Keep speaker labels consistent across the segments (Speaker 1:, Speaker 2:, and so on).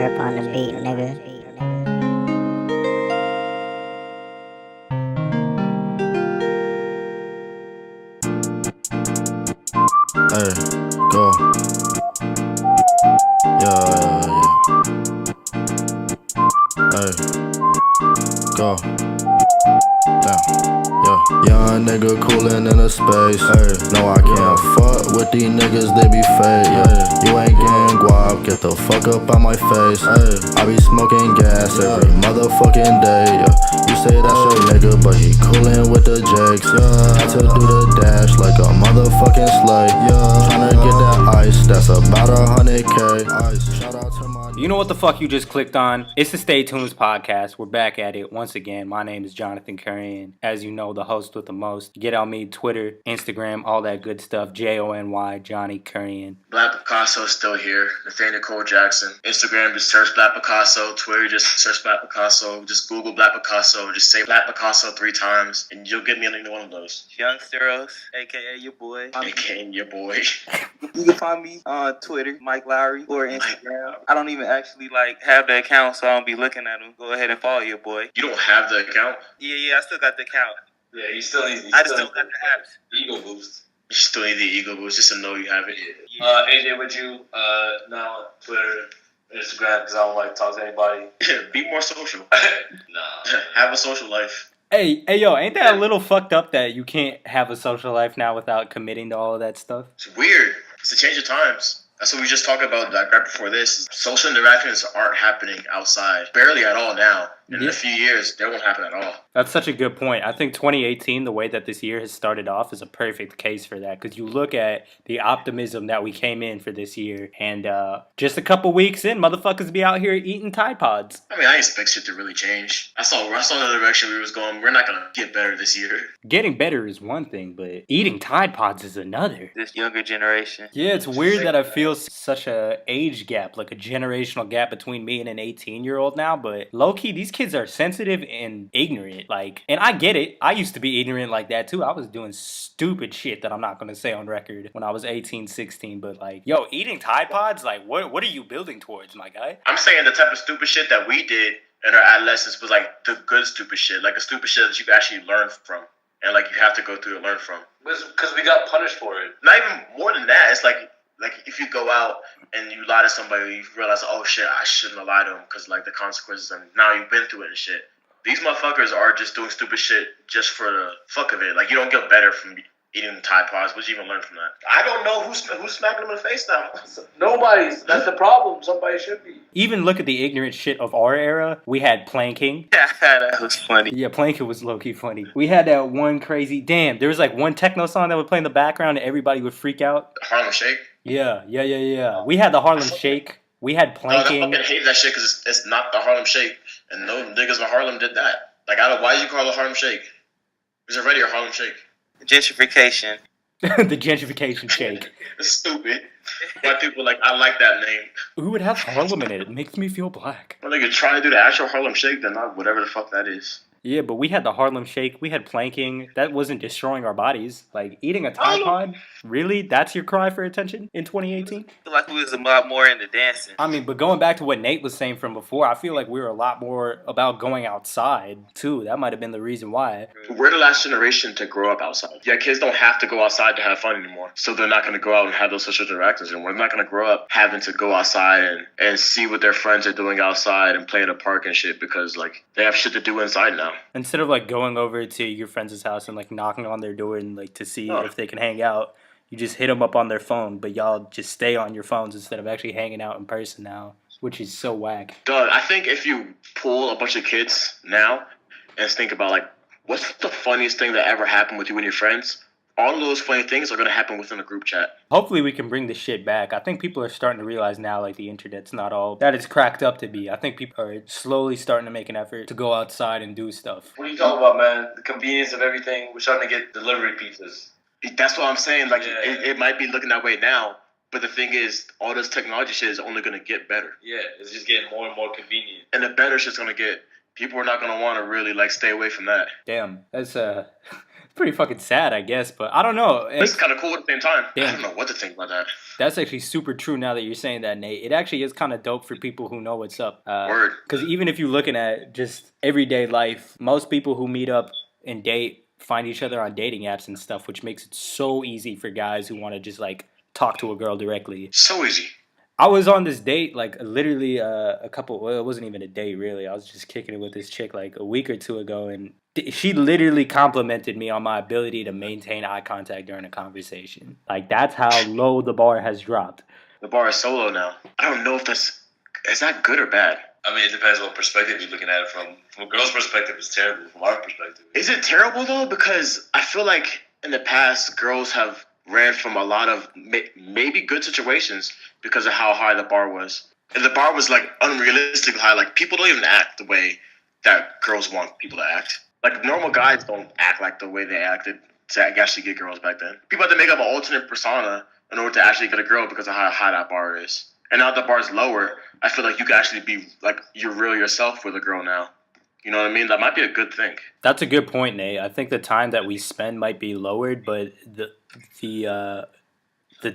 Speaker 1: Drip on the beat, nigga.
Speaker 2: Hey, go. Yeah. Hey, go. Damn. Yeah. Young nigga coolin' in a space. Hey, no, I can't fuck with these niggas, they be fake. Yeah. You ain't getting guap, get the fuck up out my face. Hey, I be smoking gas every motherfucking day. Yeah. You say that's your nigga, but he coolin' with the jakes. Yeah. Had to do the dash like a motherfucking slave. Yeah. Tryna get that ice, that's about 100K. Ice. Shout out to my.
Speaker 3: You know what the fuck you just clicked on? It's the Stay Tunes podcast. We're back at it once again. My name is Jonathan Currian. As you know, the host with the most. Get on me, Twitter, Instagram, all that good stuff. JONY, Johnny Currian.
Speaker 4: Black Picasso is still here. Nathaniel Cole Jackson. Instagram, just search Black Picasso. Twitter, just search Black Picasso. Just Google Black Picasso. Just say Black Picasso 3 times, and you'll get me on either one of those.
Speaker 5: Young Steros, aka your boy.
Speaker 4: AKA your boy.
Speaker 5: You can find me on Twitter, Mike Lowry, or Instagram. I don't even actually have the account, so I don't be looking at them. Go ahead and follow your boy.
Speaker 4: You don't have the account?
Speaker 5: Yeah, I still got the account.
Speaker 6: Yeah, you still need.
Speaker 5: I still got the apps.
Speaker 6: Ego boost.
Speaker 4: You still need the ego boost just to know you have it.
Speaker 5: Yeah.
Speaker 6: AJ, with you now on Twitter, Instagram, because I don't like to talk to anybody.
Speaker 4: Be more social.
Speaker 6: Nah.
Speaker 4: Have a social life.
Speaker 3: Hey, yo, ain't that a little fucked up that you can't have a social life now without committing to all of that stuff?
Speaker 4: It's weird. It's a change of times. That's what we just talked about like right before this. Social interactions aren't happening outside. Barely at all now. In a few years, they won't happen at all.
Speaker 3: That's such a good point. I think 2018, the way that this year has started off, is a perfect case for that. Because you look at the optimism that we came in for this year, and just a couple weeks in, motherfuckers be out here eating Tide Pods.
Speaker 4: I mean, I expect shit to really change. I saw the direction we was going. We're not gonna get better this year.
Speaker 3: Getting better is one thing, but eating Tide Pods is another.
Speaker 5: This younger generation.
Speaker 3: Yeah, it's weird that I feel such a age gap, like a generational gap between me and an 18-year-old now. But low-key, these kids are sensitive and ignorant. And I get it. I used to be ignorant like that too. I was doing stupid shit that I'm not gonna say on record when I was 18, 16. But yo, eating Tide Pods, what are you building towards, my guy?
Speaker 4: I'm saying the type of stupid shit that we did in our adolescence was like the good stupid shit, like a stupid shit that you can actually learn from, and like you have to go through and learn from.
Speaker 6: Because we got punished for it.
Speaker 4: Not even more than that. It's like if you go out and you lie to somebody, you realize, oh shit, I shouldn't have lied to them because like the consequences, and now you've been through it and shit. These motherfuckers are just doing stupid shit just for the fuck of it. Like, you don't get better from eating Tide Pods. What you even learn from that? I don't know who's smacking them in the face now.
Speaker 6: Nobody's. That's the problem. Somebody should be.
Speaker 3: Even look at the ignorant shit of our era. We had planking.
Speaker 5: That was funny.
Speaker 3: Yeah, planking was low-key funny. We had that one crazy... Damn, there was like one techno song that would play in the background and everybody would freak out.
Speaker 4: Harlem Shake?
Speaker 3: Yeah. We had the Harlem Shake. We had planking.
Speaker 4: I fucking hate that shit because it's not the Harlem Shake. And no niggas in Harlem did that. Like, why did you call it Harlem Shake? There's already a Harlem Shake.
Speaker 5: Gentrification.
Speaker 3: The gentrification shake.
Speaker 4: It's stupid. White people I like that name.
Speaker 3: Ooh, it has Harlem in it. It makes me feel black.
Speaker 4: Well, they could try to do the actual Harlem Shake, then not whatever the fuck that is.
Speaker 3: Yeah, but we had the Harlem Shake. We had planking. That wasn't destroying our bodies. Like, eating a Tide Pod? Really? That's your cry for attention in 2018?
Speaker 5: I feel like we was a lot more into dancing.
Speaker 3: I mean, but going back to what Nate was saying from before, I feel like we were a lot more about going outside, too. That might have been the reason why.
Speaker 4: We're the last generation to grow up outside. Yeah, kids don't have to go outside to have fun anymore. So they're not going to go out and have those social interactions anymore. They're not going to grow up having to go outside and see what their friends are doing outside and play in the park and shit because, like, they have shit to do inside now.
Speaker 3: Instead of, going over to your friend's house and, knocking on their door and, to see if they can hang out, you just hit them up on their phone, but y'all just stay on your phones instead of actually hanging out in person now, which is so whack.
Speaker 4: Doug, I think if you pull a bunch of kids now and think about, what's the funniest thing that ever happened with you and your friends, all of those funny things are going to happen within a group chat.
Speaker 3: Hopefully we can bring this shit back. I think people are starting to realize now, the internet's not all that it's cracked up to be. I think people are slowly starting to make an effort to go outside and do stuff.
Speaker 6: What are you talking about, man? The convenience of everything. We're starting to get delivery pizzas.
Speaker 4: That's what I'm saying. It might be looking that way now, but the thing is, all this technology shit is only going to get better.
Speaker 6: Yeah, it's just getting more and more convenient.
Speaker 4: And the better shit's going to get. People are not going to want to really, stay away from that.
Speaker 3: Damn, that's Pretty fucking sad, I guess, but I don't know.
Speaker 4: It's kind of cool at the same time.
Speaker 3: Damn.
Speaker 4: I don't know what to think about that.
Speaker 3: That's actually super true now that you're saying that, Nate. It actually is kind of dope for people who know what's up.
Speaker 4: Word.
Speaker 3: Because even if you're looking at just everyday life, most people who meet up and date find each other on dating apps and stuff, which makes it so easy for guys who want to just like talk to a girl directly.
Speaker 4: So easy.
Speaker 3: I was on this date like literally a couple. Well, it wasn't even a date really. I was just kicking it with this chick like a week or two ago, and she literally complimented me on my ability to maintain eye contact during a conversation. Like that's how low the bar has dropped.
Speaker 4: The bar is so low now. I don't know if is that good or bad.
Speaker 6: I mean, it depends what perspective you're looking at it from. From a girl's perspective, it's terrible. From our perspective,
Speaker 4: Is it terrible though? Because I feel like in the past, girls have ran from a lot of maybe good situations because of how high the bar was. And the bar was like unrealistically high. Like people don't even act the way that girls want people to act. Like normal guys don't act like the way they acted to actually get girls back then. People had to make up an alternate persona in order to actually get a girl because of how high that bar is. And now the bar's lower, I feel like you can actually be like your real yourself with a girl now. You know what I mean? That might be a good thing.
Speaker 3: That's a good point, Nate. I think the time that we spend might be lowered, but the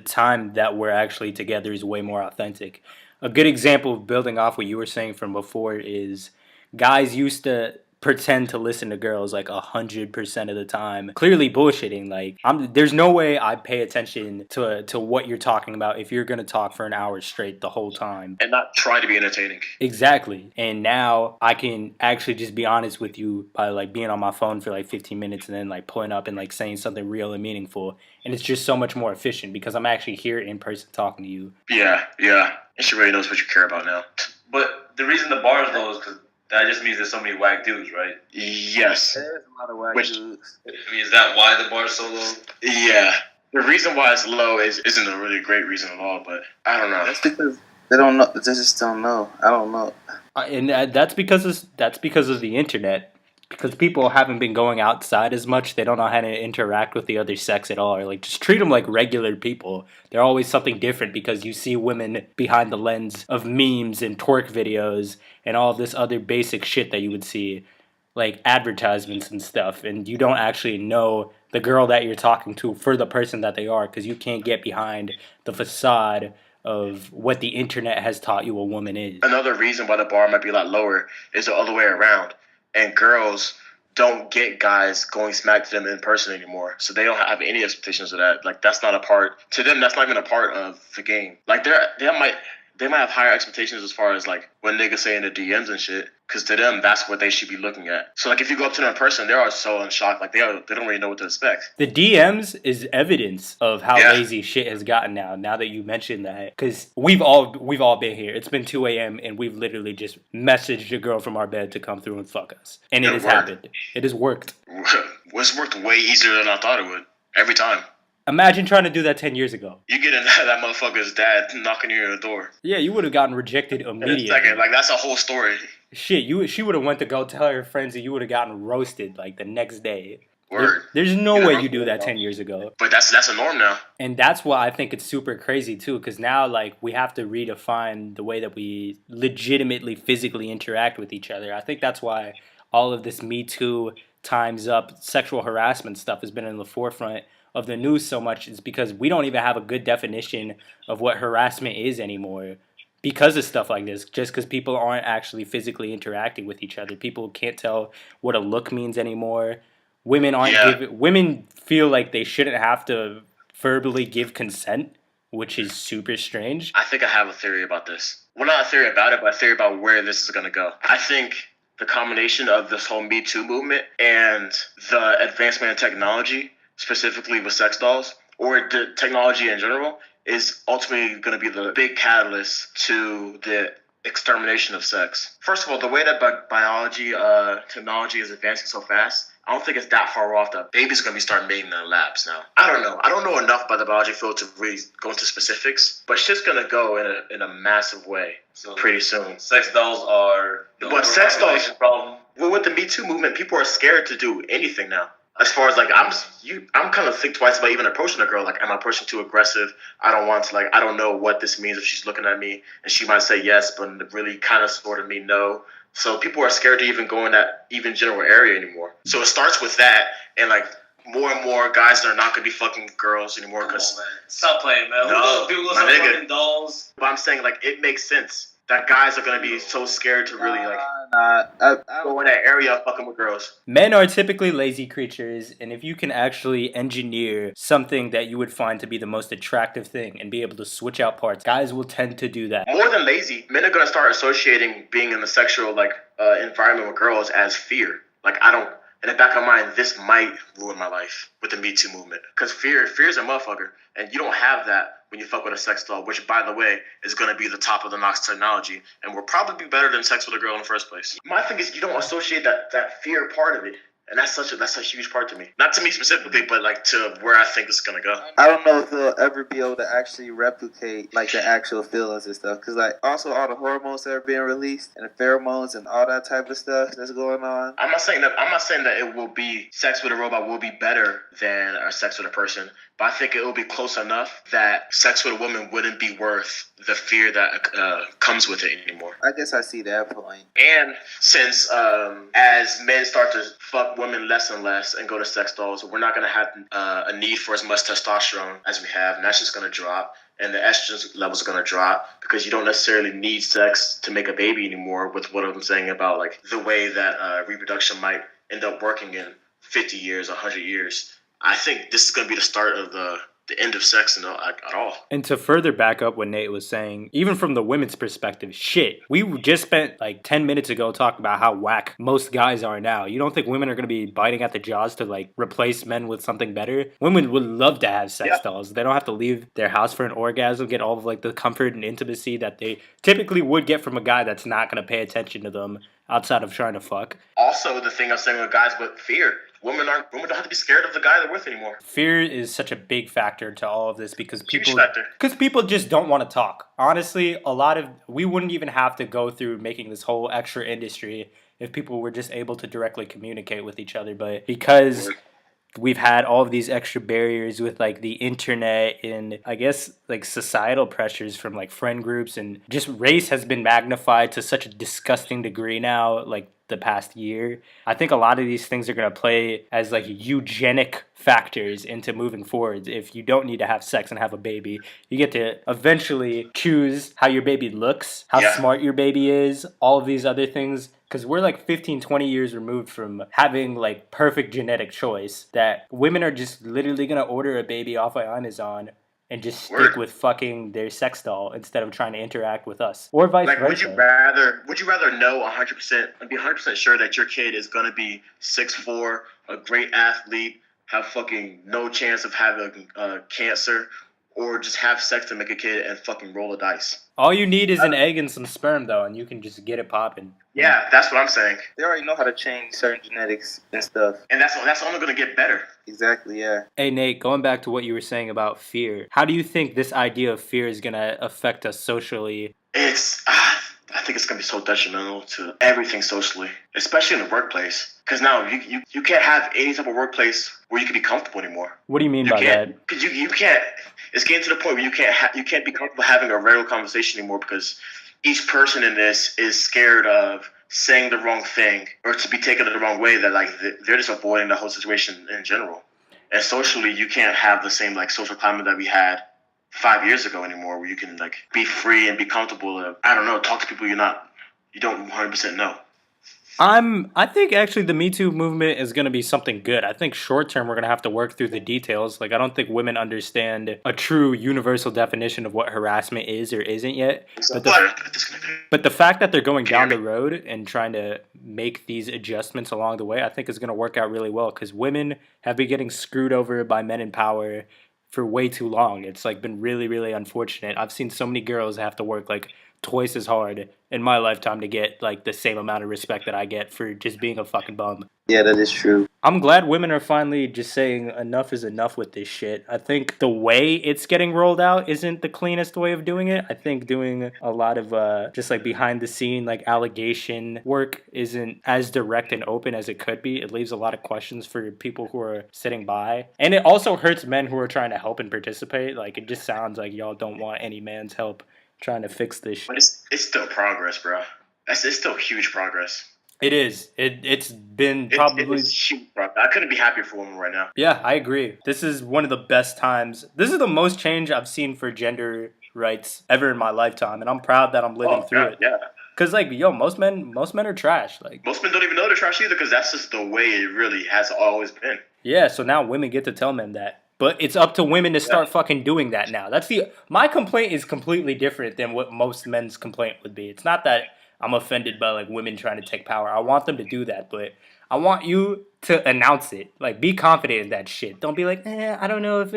Speaker 3: time that we're actually together is way more authentic. A good example of building off what you were saying from before is guys used to pretend to listen to girls like 100% of the time, clearly bullshitting. Like there's no way I pay attention to what you're talking about if you're gonna talk for an hour straight the whole time
Speaker 4: and not try to be entertaining.
Speaker 3: Exactly. And now I can actually just be honest with you by like being on my phone for like 15 minutes and then like pulling up and like saying something real and meaningful, and it's just so much more efficient because I'm actually here in person talking to you.
Speaker 4: Yeah, and she really knows what you care about now.
Speaker 6: But the reason the bar is low is because that just means there's so many whack dudes, right?
Speaker 4: Yes.
Speaker 5: There's a lot of whack dudes.
Speaker 6: I mean, is that why the bar is so low?
Speaker 4: Yeah. The reason why it's low isn't a really great reason at all, but I don't know.
Speaker 5: That's because they don't know. They just don't know. I don't know.
Speaker 3: And that's because of the internet. Because people haven't been going outside as much, they don't know how to interact with the other sex at all. Or like just treat them like regular people. They're always something different because you see women behind the lens of memes and twerk videos and all this other basic shit that you would see, like advertisements and stuff. And you don't actually know the girl that you're talking to for the person that they are because you can't get behind the facade of what the internet has taught you a woman is.
Speaker 4: Another reason why the bar might be a lot lower is the other way around. And girls don't get guys going smack to them in person anymore. So they don't have any expectations of that. Like, that's not a part, to them, that's not even a part of the game. Like, they might have higher expectations as far as, like, when niggas say in the DMs and shit. Because to them, that's what they should be looking at. So, like, if you go up to them in person, they are so in shock. Like, they don't really know what to expect.
Speaker 3: The DMs is evidence of how lazy shit has gotten now that you mentioned that. Because we've all been here. It's been 2 a.m. and we've literally just messaged a girl from our bed to come through and fuck us. And it has happened. It has worked.
Speaker 4: It's worked way easier than I thought it would. Every time.
Speaker 3: Imagine trying to do that 10 years ago.
Speaker 4: You get in that motherfucker's dad knocking you on the door.
Speaker 3: Yeah, you would have gotten rejected immediately.
Speaker 4: Like, that's a whole story.
Speaker 3: Shit, she would have went to go tell her friends and you would have gotten roasted like the next day.
Speaker 4: Word.
Speaker 3: There's no way you do that 10 years ago.
Speaker 4: But that's a norm now.
Speaker 3: And that's why I think it's super crazy too, because now like we have to redefine the way that we legitimately physically interact with each other. I think that's why all of this Me Too, Time's Up, sexual harassment stuff has been in the forefront of the news so much, is because we don't even have a good definition of what harassment is anymore because of stuff like this. Just because people aren't actually physically interacting with each other. People can't tell what a look means anymore. Women feel like they shouldn't have to verbally give consent, which is super strange.
Speaker 4: I think I have a theory about this. Well, not a theory about it, but a theory about where this is going to go. I think the combination of this whole Me Too movement and the advancement in technology, specifically with sex dolls, or the technology in general, is ultimately going to be the big catalyst to the extermination of sex. First of all, the way that biology, technology is advancing so fast, I don't think it's that far off that babies are going to be starting mating in the labs now. I don't know. I don't know enough about the biology field to really go into specifics, but shit's going to go in a massive way pretty soon.
Speaker 6: Sex dolls are
Speaker 4: But sex dolls,
Speaker 6: problem.
Speaker 4: Well, with the Me Too movement, people are scared to do anything now. As far as like, I'm kind of think twice about even approaching a girl. Like, am I pushing too aggressive? I don't want to, like, I don't know what this means if she's looking at me and she might say yes, but really kind of sort of mean no. So people are scared to even go in that even general area anymore. So it starts with that, and like more and more guys are not gonna be fucking girls anymore because
Speaker 6: Stop playing, man.
Speaker 4: No,
Speaker 6: People go
Speaker 4: my
Speaker 6: start
Speaker 4: nigga.
Speaker 6: fucking dolls.
Speaker 4: But I'm saying like it makes sense that guys are gonna be so scared to really like
Speaker 5: I
Speaker 4: go in that area fucking with girls.
Speaker 3: Men are typically lazy creatures, and if you can actually engineer something that you would find to be the most attractive thing and be able to switch out parts, guys will tend to do that.
Speaker 4: More than lazy, men are gonna start associating being in the sexual like environment with girls as fear. Like I don't. In the back of my mind, this might ruin my life with the Me Too movement. Because fear's a motherfucker. And you don't have that when you fuck with a sex doll, which, by the way, is going to be the top of the Knox technology and will probably be better than sex with a girl in the first place. My thing is you don't associate that fear part of it. And that's a huge part to me. Not to me specifically, but like to where I think it's gonna go.
Speaker 5: I don't know if they'll ever be able to actually replicate like the actual feelings and stuff. Cause like also all the hormones that are being released and the pheromones and all that type of stuff that's going on.
Speaker 4: I'm not saying that it will be sex with a robot will be better than sex with a person, but I think it will be close enough that sex with a woman wouldn't be worth the fear that comes with it anymore.
Speaker 5: I guess I see that point.
Speaker 4: And since as men start to fuck women less and less and go to sex dolls, we're not going to have a need for as much testosterone as we have, and that's just going to drop. And the estrogen levels are going to drop because you don't necessarily need sex to make a baby anymore with what I'm saying about like the way that reproduction might end up working in 50 years, 100 years. I think this is going to be the start of the end of sex at all.
Speaker 3: And to further back up what Nate was saying, even from the women's perspective, shit, we just spent like 10 minutes ago talking about how whack most guys are now. You don't think women are going to be biting at the jaws to like replace men with something better? Women would love to have sex dolls. They don't have to leave their house for an orgasm, get all of like the comfort and intimacy that they typically would get from a guy that's not going to pay attention to them outside of trying to fuck.
Speaker 4: Also, the thing I'm saying with guys, but fear. Women don't have to be scared of the guy they're with anymore.
Speaker 3: Fear is such a big factor to all of this because
Speaker 4: Huge factor.
Speaker 3: people just don't want to talk. Honestly, we wouldn't even have to go through making this whole extra industry if people were just able to directly communicate with each other. But because we've had all of these extra barriers with like the internet and I guess like societal pressures from like friend groups and just race has been magnified to such a disgusting degree now, like the past year. I think a lot of these things are going to play as like eugenic factors into moving forward. If you don't need to have sex and have a baby, you get to eventually choose how your baby looks, how smart your baby is, all of these other things. Because we're like 15, 20 years removed from having like perfect genetic choice that women are just literally going to order a baby off of Amazon and just stick with fucking their sex doll instead of trying to interact with us, or vice versa.
Speaker 4: Would you rather know 100% and be 100% sure that your kid is gonna be 6'4", a great athlete, have fucking no chance of having cancer, or just have sex to make a kid and fucking roll the dice?
Speaker 3: All you need is an egg and some sperm, though, and you can just get it popping.
Speaker 4: Yeah, that's what I'm saying.
Speaker 5: They already know how to change certain genetics and stuff.
Speaker 4: And that's only going to get better.
Speaker 5: Exactly, yeah.
Speaker 3: Hey, Nate, going back to what you were saying about fear, how do you think this idea of fear is going to affect us socially?
Speaker 4: I think it's going to be so detrimental to everything socially, especially in the workplace. Because now you can't have any type of workplace where you can be comfortable anymore.
Speaker 3: What do you mean by that?
Speaker 4: Because you can't. It's getting to the point where you can't be comfortable having a regular conversation anymore because each person in this is scared of saying the wrong thing or to be taken the wrong way. That like they're just avoiding the whole situation in general. And socially, you can't have the same like social climate that we had 5 years ago anymore, where you can like be free and be comfortable. I don't know, talk to people you don't 100% know.
Speaker 3: I think actually the Me Too movement is going to be something good. I think short term we're going to have to work through the details. Like I don't think women understand a true universal definition of what harassment is or isn't yet. But the fact that they're going down the road and trying to make these adjustments along the way, I think is going to work out really well because women have been getting screwed over by men in power for way too long. It's like been really, really unfortunate. I've seen so many girls have to work like twice as hard in my lifetime to get like the same amount of respect that I get for just being a fucking bum.
Speaker 5: Yeah, that is true.
Speaker 3: I'm glad women are finally just saying enough is enough with this shit. I think the way it's getting rolled out isn't the cleanest way of doing it. I think doing a lot of just like behind the scene like allegation work isn't as direct and open as it could be. It leaves a lot of questions for people who are sitting by. And it also hurts men who are trying to help and participate. Like it just sounds like y'all don't want any man's help trying to fix this shit.
Speaker 4: But it's still progress, bro. It's still huge progress.
Speaker 3: It is. It's been
Speaker 4: It
Speaker 3: probably.
Speaker 4: is cheap, bro. I couldn't be happier for women right now.
Speaker 3: Yeah, I agree. This is one of the best times. This is the most change I've seen for gender rights ever in my lifetime, and I'm proud that I'm living
Speaker 4: Oh
Speaker 3: through
Speaker 4: god,
Speaker 3: it.
Speaker 4: yeah.
Speaker 3: Cause like, yo, most men are trash. Like,
Speaker 4: Most men don't even know they're trash either because that's just the way it really has always been.
Speaker 3: yeah. So now women get to tell men that, but it's up to women to start fucking doing that now. My complaint is completely different than what most men's complaint would be. It's not that I'm offended by like women trying to take power. I want them to do that, but I want you to announce it. Like, be confident in that shit. Don't be like, I don't know if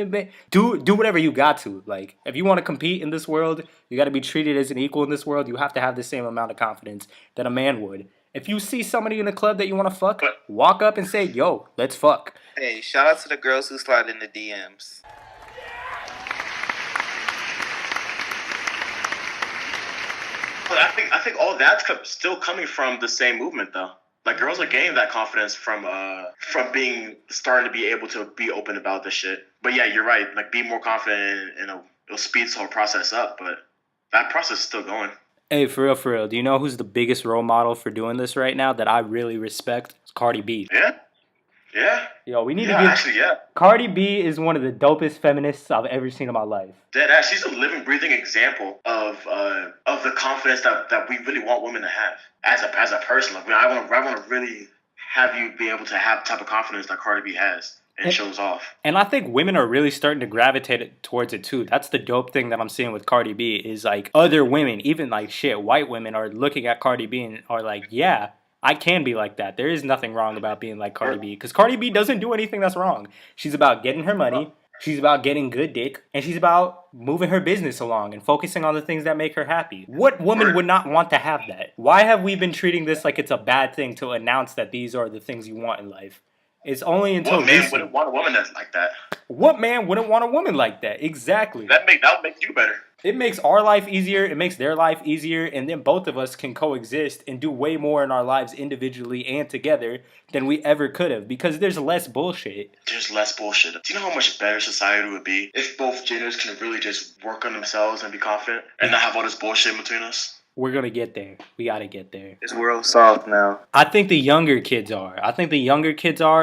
Speaker 3: do whatever you got to. Like, if you want to compete in this world, you got to be treated as an equal in this world. You have to have the same amount of confidence that a man would. If you see somebody in the club that you want to fuck, walk up and say, "Yo, let's fuck."
Speaker 5: Hey, shout out to the girls who slide in the DMs.
Speaker 4: But I think all that's still coming from the same movement though. Like girls are gaining that confidence from being starting to be able to be open about this shit. But yeah, you're right. Like be more confident and it'll speed the whole process up. But that process is still going.
Speaker 3: Hey, for real, for real. Do you know who's the biggest role model for doing this right now that I really respect? It's Cardi B.
Speaker 4: Yeah. Yeah.
Speaker 3: Yo, we need
Speaker 4: Yeah,
Speaker 3: to give.
Speaker 4: actually, yeah.
Speaker 3: Cardi B is one of the dopest feminists I've ever seen in my life.
Speaker 4: Dead ass. She's a living, breathing example of the confidence that we really want women to have as a person. Like, I want to really have you be able to have the type of confidence that Cardi B has and shows off.
Speaker 3: And I think women are really starting to gravitate towards it too. That's the dope thing that I'm seeing with Cardi B is like other women, even like white women are looking at Cardi B and are like, yeah, I can be like that. There is nothing wrong about being like Cardi B because Cardi B doesn't do anything that's wrong. She's about getting her money. She's about getting good dick. And she's about moving her business along and focusing on the things that make her happy. What woman would not want to have that? Why have we been treating this like it's a bad thing to announce that these are the things you want in life? It's only until
Speaker 4: what man wouldn't want a woman that's like that?
Speaker 3: What man wouldn't want a woman like that? Exactly.
Speaker 4: That'll make you better.
Speaker 3: It makes our life easier. It makes their life easier. And then both of us can coexist and do way more in our lives individually and together than we ever could have because there's less bullshit.
Speaker 4: There's less bullshit. Do you know how much better society would be if both genders can really just work on themselves and be confident and not have all this bullshit in between us?
Speaker 3: We're going to get there. We got to get there.
Speaker 5: This world's soft now.
Speaker 3: I think the younger kids are.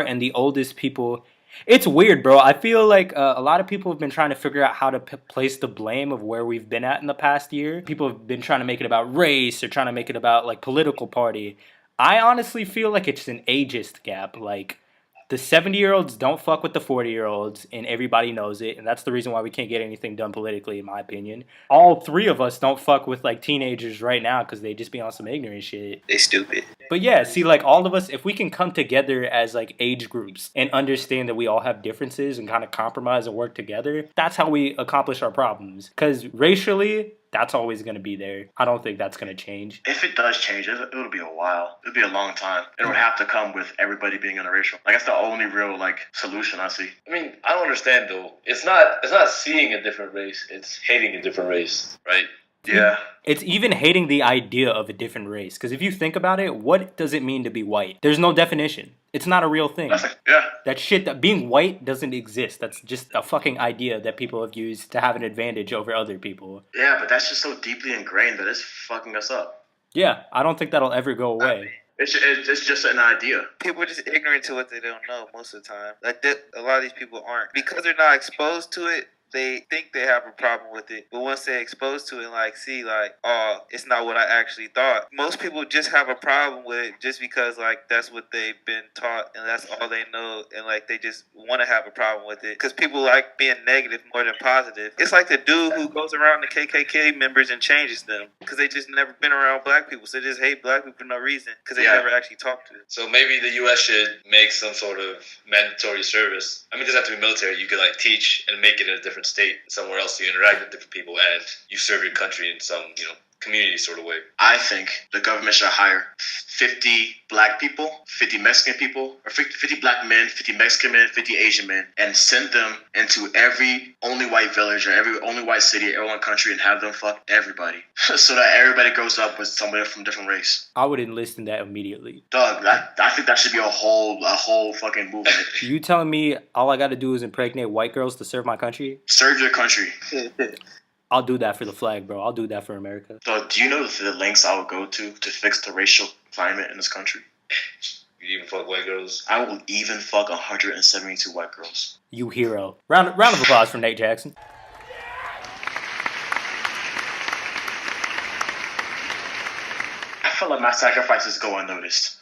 Speaker 3: And the oldest people. It's weird, bro. I feel like a lot of people have been trying to figure out how to place the blame of where we've been at in the past year. People have been trying to make it about race or trying to make it about like political party. I honestly feel like it's an ageist gap. Like the 70-year-olds don't fuck with the 40-year-olds and everybody knows it. And that's the reason why we can't get anything done politically, in my opinion. All three of us don't fuck with like teenagers right now because they just be on some ignorant shit.
Speaker 5: They stupid.
Speaker 3: But yeah, see, like all of us, if we can come together as like age groups and understand that we all have differences and kind of compromise and work together, that's how we accomplish our problems. Because racially, that's always going to be there. I don't think that's going to change.
Speaker 4: If it does change, it'll be a while. It'll be a long time. It would have to come with everybody being interracial. Like that's the only real like solution I see.
Speaker 6: I mean, I don't understand though. It's not seeing a different race. It's hating a different race, right?
Speaker 4: Yeah.
Speaker 3: It's even hating the idea of a different race. Because if you think about it, what does it mean to be white? There's no definition. It's not a real thing.
Speaker 4: Yeah.
Speaker 3: That shit, that being white doesn't exist. That's just a fucking idea that people have used to have an advantage over other people.
Speaker 4: Yeah, but that's just so deeply ingrained that it's fucking us up.
Speaker 3: Yeah, I don't think that'll ever go away.
Speaker 4: It's just an idea.
Speaker 5: People are just ignorant to what they don't know most of the time. Like a lot of these people aren't. Because they're not exposed to it, they think they have a problem with it, but once they're exposed to it and like see like, oh, it's not what I actually thought. Most people just have a problem with it just because like that's what they've been taught and that's all they know, and like they just want to have a problem with it because people like being negative more than positive. It's like the dude who goes around the KKK members and changes them because they just never been around black people, so they just hate black people for no reason because they never actually talked to them.
Speaker 6: So maybe the U.S. should make some sort of mandatory service. I mean, it doesn't have to be military. You could like teach and make it in a different state, somewhere else you interact with different people and you serve your country in some, community sort of way.
Speaker 4: I think the government should hire 50 black people, 50 Mexican people, or 50 black men, 50 Mexican men, 50 Asian men, and send them into every only white village or every only white city, every one country, and have them fuck everybody. So that everybody grows up with somebody from a different race.
Speaker 3: I would enlist in that immediately.
Speaker 4: Doug, I think that should be a whole fucking movement.
Speaker 3: You telling me all I got to do is impregnate white girls to serve my country?
Speaker 4: Serve your country.
Speaker 3: I'll do that for the flag, bro. I'll do that for America.
Speaker 4: So do you know the lengths I would go to fix the racial climate in this country?
Speaker 6: You even fuck white girls.
Speaker 4: I will even fuck 172 white girls.
Speaker 3: You hero. Round of applause for Nate Jackson.
Speaker 4: I feel like my sacrifices go unnoticed.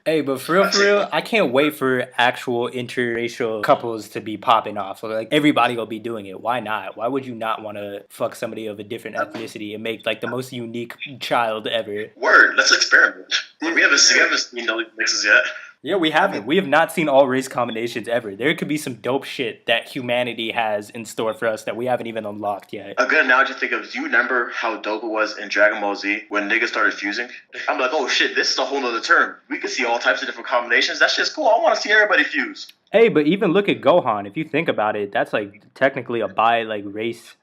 Speaker 3: Hey, but for real, I can't wait for actual interracial couples to be popping off. Like, everybody will be doing it. Why not? Why would you not want to fuck somebody of a different ethnicity and make, like, the most unique child ever?
Speaker 4: Word, let's experiment. We haven't seen no mixes yet.
Speaker 3: Yeah, we haven't. We have not seen all race combinations ever. There could be some dope shit that humanity has in store for us that we haven't even unlocked yet.
Speaker 4: A good analogy to think of, do you remember how dope it was in Dragon Ball Z when niggas started fusing? I'm like, oh shit, this is a whole nother term. We can see all types of different combinations. That shit's cool. I want to see everybody fuse.
Speaker 3: Hey, but even look at Gohan. If you think about it, that's like technically a race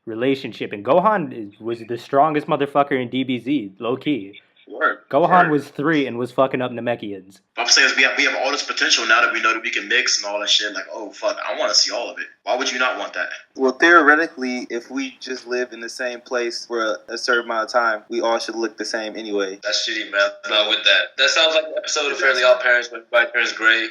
Speaker 3: relationship. And Gohan was the strongest motherfucker in DBZ, low key.
Speaker 4: Word.
Speaker 3: Gohan
Speaker 4: Word.
Speaker 3: was 3 and was fucking up Namekians.
Speaker 4: I'm saying is we have all this potential now that we know that we can mix and all that shit. Like, oh fuck, I want to see all of it. Why would you not want that?
Speaker 5: Well, theoretically, if we just live in the same place for a certain amount of time, we all should look the same anyway.
Speaker 6: That's shitty, man. I'm not with that. That sounds like an episode of Fairly Odd Parents when everybody turns gray.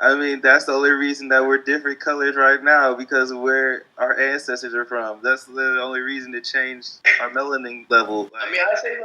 Speaker 5: I mean, that's the only reason that we're different colors right now, because of where our ancestors are from. That's the only reason to change our melanin level.
Speaker 6: I mean, I say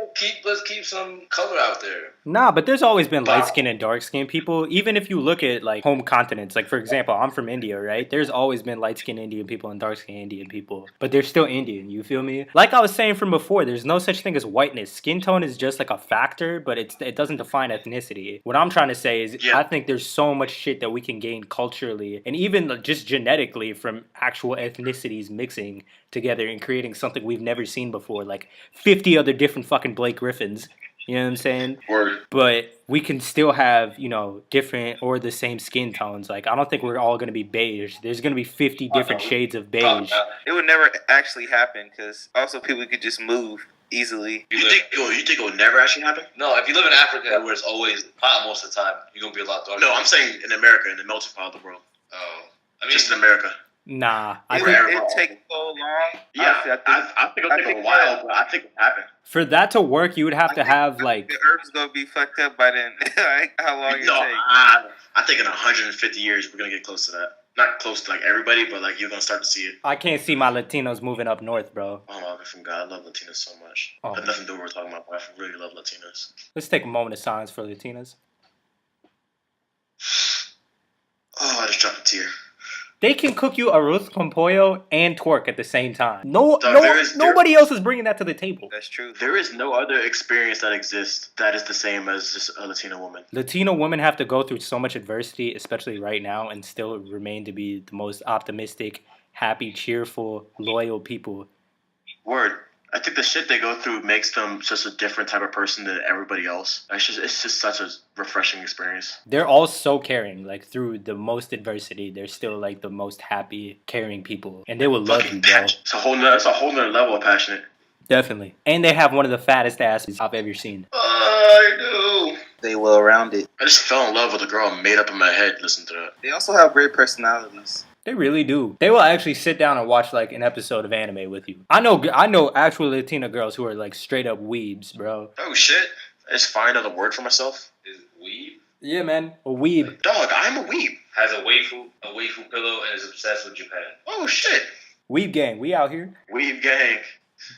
Speaker 6: let's keep some color out there.
Speaker 3: Nah, but there's always been light skin and dark skin people. Even if you look at like home continents, like for example, I'm from India, right? There's always been light skinned Indian people and dark skinned Indian people, but they're still Indian. You feel me? Like I was saying from before, there's no such thing as whiteness. Skin tone is just like a factor, but it doesn't define ethnicity. What I'm trying to say is, I think there's so much shit that we can gain culturally and even just genetically from actual ethnicities mixing together and creating something we've never seen before, like 50 other different fucking Blake Griffins. You know what I'm saying?
Speaker 4: Word.
Speaker 3: But we can still have, you know, different or the same skin tones. Like, I don't think we're all going to be beige. There's going to be 50 different shades of beige.
Speaker 5: It would never actually happen, because also people could just move easily.
Speaker 4: You think it will never actually happen?
Speaker 6: No, if you live in Africa where it's always hot most of the time, you're going to be a lot darker.
Speaker 4: No, I'm saying in America, in the melting pot of the world.
Speaker 6: Oh. I mean,
Speaker 4: Just in America.
Speaker 3: Nah.
Speaker 5: It take so long.
Speaker 4: Yeah,
Speaker 5: Honestly,
Speaker 4: I think it'll take a while, but I think it'll happen.
Speaker 3: For that to work, you would have to have, like...
Speaker 5: The Earth's going to be fucked up by then. Like, how long it take?
Speaker 4: I think in 150 years, we're going to get close to that. Not close to, like, everybody, but, like, you're going to start to see it.
Speaker 3: I can't see my Latinos moving up north, bro.
Speaker 4: Oh, my from God, I love Latinas so much.
Speaker 3: Oh.
Speaker 4: Had nothing to do with what we're talking about, but I really love Latinas.
Speaker 3: Let's take a moment of silence for Latinas.
Speaker 4: Oh, I just dropped a tear.
Speaker 3: They can cook you arroz con pollo and twerk at the same time. Nobody else is bringing that to the table.
Speaker 5: That's true.
Speaker 4: There is no other experience that exists that is the same as just a Latina woman.
Speaker 3: Latino women have to go through so much adversity, especially right now, and still remain to be the most optimistic, happy, cheerful, loyal people.
Speaker 4: Word. I think the shit they go through makes them just a different type of person than everybody else. It's just such a refreshing experience.
Speaker 3: They're all so caring, like through the most adversity, they're still like the most happy, caring people, and they will love you, bro.
Speaker 4: It's a whole nother level of passionate.
Speaker 3: Definitely, and they have one of the fattest asses I've ever seen.
Speaker 4: I do.
Speaker 5: They well rounded.
Speaker 4: I just fell in love with a girl made up in my head. Listen to that.
Speaker 5: They also have great personalities.
Speaker 3: They really do. They will actually sit down and watch like an episode of anime with you. I know actual Latina girls who are like straight up weebs, bro.
Speaker 4: Oh shit! I just find another word for myself.
Speaker 6: Is weeb?
Speaker 3: Yeah, man, a weeb.
Speaker 4: Dog, I'm a weeb.
Speaker 6: Has a waifu pillow and is obsessed with Japan.
Speaker 4: Oh shit!
Speaker 3: Weeb gang, we out here.
Speaker 4: Weeb gang.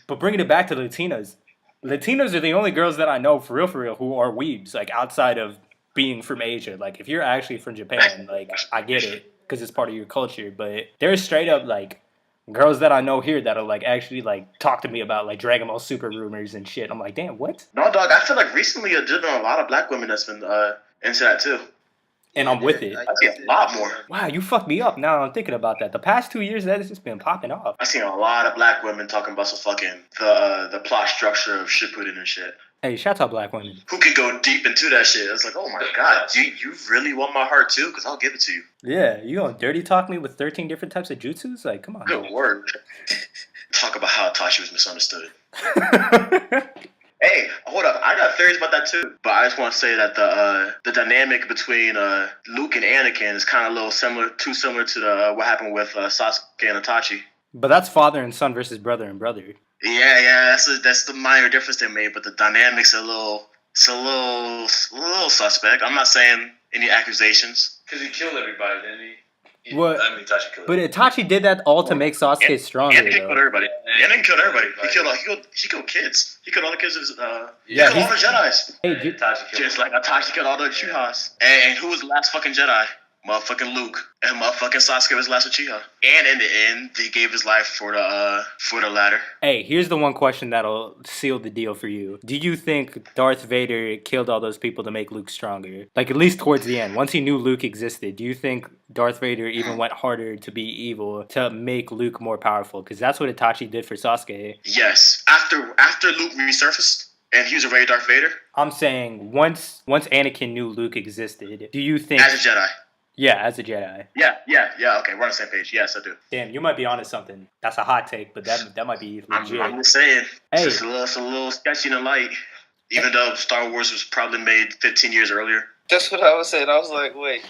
Speaker 3: But bringing it back to Latinas. Latinas are the only girls that I know for real who are weebs, like outside of being from Asia. Like if you're actually from Japan, like I get it, because it's part of your culture, but there's straight up like girls that I know here that'll like actually like talk to me about like Dragon Ball Super rumors and shit. I'm like, damn, what?
Speaker 4: No, dog. I feel like recently there's been a lot of black women that's been into that too.
Speaker 3: And I'm with it.
Speaker 4: I see a lot more.
Speaker 3: Wow, you fucked me up. Now I'm thinking about that. The past 2 years, that has just been popping off.
Speaker 4: I seen a lot of black women talking about some fucking the plot structure of Shippuden and shit.
Speaker 3: Hey, shout out black women.
Speaker 4: Who can go deep into that shit? It's like, oh my god, you really want my heart too? Because I'll give it to you.
Speaker 3: Yeah, you gonna dirty talk me with 13 different types of jutsus? Like, come on.
Speaker 4: Good word. Talk about how Itachi was misunderstood. Hey, hold up. I got theories about that too. But I just want to say that the dynamic between Luke and Anakin is kind of a little similar to the what happened with Sasuke and Itachi.
Speaker 3: But that's father and son versus brother and brother.
Speaker 4: Yeah, that's the minor difference they made. But the dynamics are a little It's a little suspect. I'm not saying any accusations.
Speaker 6: Because he killed everybody, didn't he?
Speaker 3: What?
Speaker 6: I mean, Itachi killed
Speaker 3: But
Speaker 6: everybody.
Speaker 3: Itachi did that all to make Sasuke stronger,
Speaker 4: Anakin killed
Speaker 3: though.
Speaker 4: everybody.
Speaker 6: Yeah,
Speaker 4: Anakin killed everybody. He killed kids. He killed all the kids. He
Speaker 3: Yeah,
Speaker 4: killed all the Jedis.
Speaker 3: Hey,
Speaker 6: Itachi killed
Speaker 4: Just like Itachi killed all the Uchihas. And who was the last fucking Jedi? Motherfucking Luke. And motherfucking Sasuke was the last Uchiha. And in the end, he gave his life for the ladder.
Speaker 3: Hey, here's the one question that'll seal the deal for you. Do you think Darth Vader killed all those people to make Luke stronger? Like, at least towards the end. Once he knew Luke existed, do you think Darth Vader even went harder to be evil to make Luke more powerful? Because that's what Itachi did for Sasuke.
Speaker 4: Yes. After Luke resurfaced and he was already Darth Vader,
Speaker 3: I'm saying once Anakin knew Luke existed, do you think...
Speaker 4: as a Jedi.
Speaker 3: Yeah, as a Jedi.
Speaker 4: Yeah, okay, we're on the same page. Yes, I do.
Speaker 3: Damn, you might be onto something. That's a hot take, but that might be legit.
Speaker 4: I'm just saying.
Speaker 3: Hey.
Speaker 4: It's just a little sketchy in the light. Even though Star Wars was probably made 15 years earlier.
Speaker 5: That's what I was saying. I was like, wait.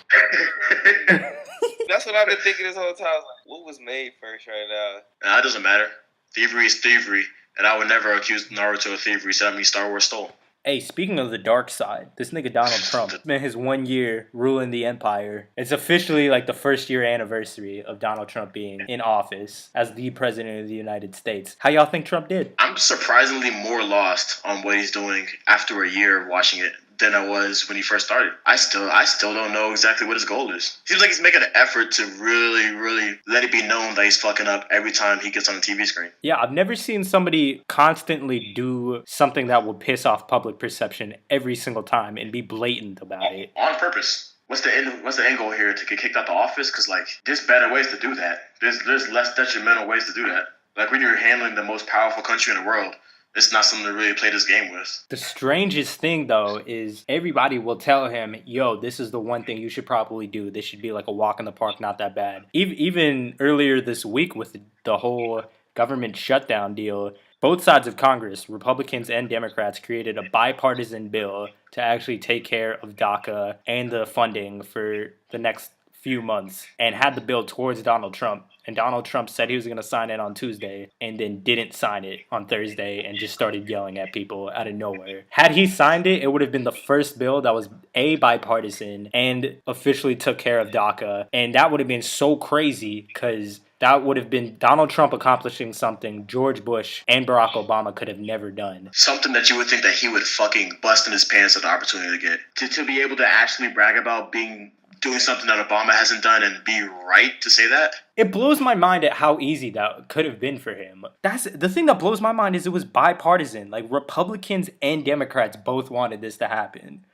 Speaker 5: That's what I've been thinking this whole time. I was like, what was made first right now?
Speaker 4: Nah, it doesn't matter. Thievery is thievery. And I would never accuse Naruto of thievery, so that means Star Wars stole.
Speaker 3: Hey, speaking of the dark side, this nigga Donald Trump spent his 1 year ruling the empire. It's officially like the first year anniversary of Donald Trump being in office as the president of the United States. How y'all think Trump did?
Speaker 4: I'm surprisingly more lost on what he's doing after a year of watching it than I was when he first started. I still don't know exactly what his goal is. Seems like he's making an effort to really let it be known that he's fucking up every time he gets on the TV screen.
Speaker 3: Yeah, I've never seen somebody constantly do something that will piss off public perception every single time and be blatant about it.
Speaker 4: On purpose. What's the end goal here? To get kicked out the office? Because like there's better ways to do that. There's less detrimental ways to do that. Like when you're handling the most powerful country in the world, it's not something to really play this game with.
Speaker 3: The strangest thing, though, is everybody will tell him, yo, this is the one thing you should probably do. This should be like a walk in the park, not that bad. Even earlier this week with the whole government shutdown deal, both sides of Congress, Republicans and Democrats, created a bipartisan bill to actually take care of DACA and the funding for the next few months and had the bill towards Donald Trump. And Donald Trump said he was going to sign it on Tuesday and then didn't sign it on Thursday and just started yelling at people out of nowhere. Had he signed it, it would have been the first bill that was bipartisan and officially took care of DACA. And that would have been so crazy because that would have been Donald Trump accomplishing something George Bush and Barack Obama could have never done.
Speaker 4: Something that you would think that he would fucking bust in his pants at the opportunity to get. To be able to actually brag about doing something that Obama hasn't done and be right to say that.
Speaker 3: It blows my mind at how easy that could have been for him. That's the thing that blows my mind is it was bipartisan. Like Republicans and Democrats both wanted this to happen.